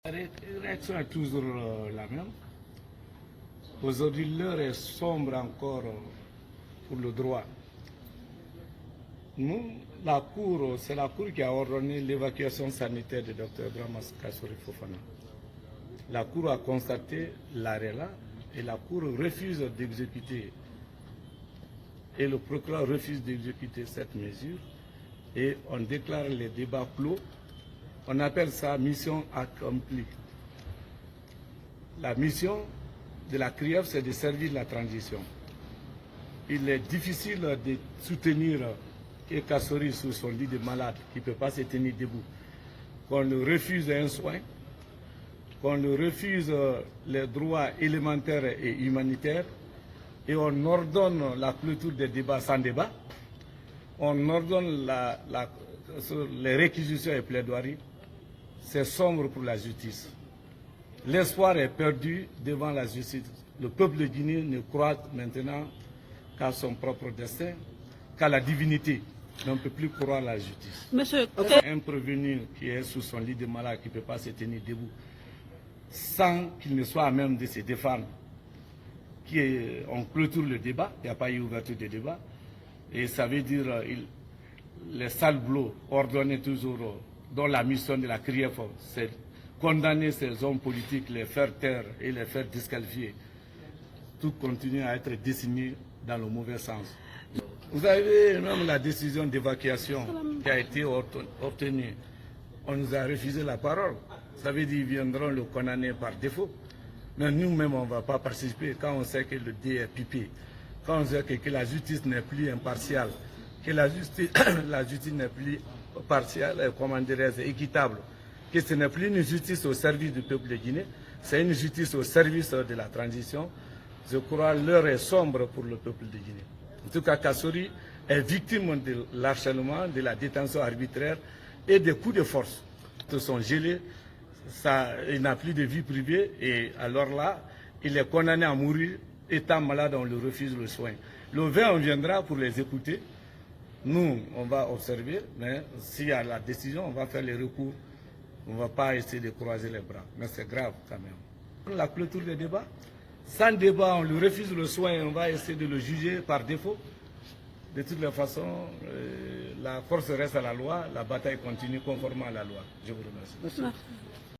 La réaction est toujours la même. Aujourd'hui, l'heure est sombre encore pour le droit. Nous, la Cour, c'est la Cour qui a ordonné l'évacuation sanitaire du Dr Dramas Kassory Fofana. La Cour a constaté l'arrêt là et la Cour refuse d'exécuter. Et le procureur refuse d'exécuter cette mesure et on déclare les débats clos. On appelle ça mission accomplie. La mission de la CRIEF, c'est de servir la transition. Il est difficile de soutenir Kassory sous son lit de malade, qui ne peut pas se tenir debout, qu'on lui refuse un soin, qu'on lui refuse les droits élémentaires et humanitaires, et on ordonne la clôture des débats sans débat, on ordonne les réquisitions et plaidoiries. C'est sombre pour la justice. L'espoir est perdu devant la justice. Le peuple de Guinée ne croit maintenant qu'à son propre destin, qu'à la divinité. Mais on ne peut plus croire à la justice. Monsieur, un prévenu qui est sous son lit de malade, qui ne peut pas se tenir debout, sans qu'il ne soit à même de se défendre, on clôture le débat, il n'y a pas eu ouverture de débat, et ça veut dire les sales blocs ordonnés toujours, dont la mission de la CRIEF, c'est condamner ces hommes politiques, les faire taire et les faire disqualifier. Tout continue à être dessiné dans le mauvais sens. Vous avez même la décision d'évacuation qui a été obtenue. On nous a refusé la parole. Ça veut dire qu'ils viendront le condamner par défaut. Mais nous-mêmes, on ne va pas participer quand on sait que le dé est pipé, quand on sait que la justice n'est plus impartiale, que la justice n'est plus partielle, comment dirais-je, équitable, que ce n'est plus une justice au service du peuple de Guinée, c'est une justice au service de la transition. Je crois que l'heure est sombre pour le peuple de Guinée. En tout cas, Kassory est victime de l'harcèlement, de la détention arbitraire et des coups de force. Ils sont gelés, il n'a plus de vie privée et alors là, il est condamné à mourir. Étant malade, on lui refuse le soin. Le 20, on viendra pour les écouter. Nous, on va observer, mais s'il y a la décision, on va faire les recours. On ne va pas essayer de croiser les bras. Mais c'est grave quand même. La clôture des débats. Sans débat, on lui refuse le soin et on va essayer de le juger par défaut. De toutes les façons, la force reste à la loi, la bataille continue conformément à la loi. Je vous remercie. Merci.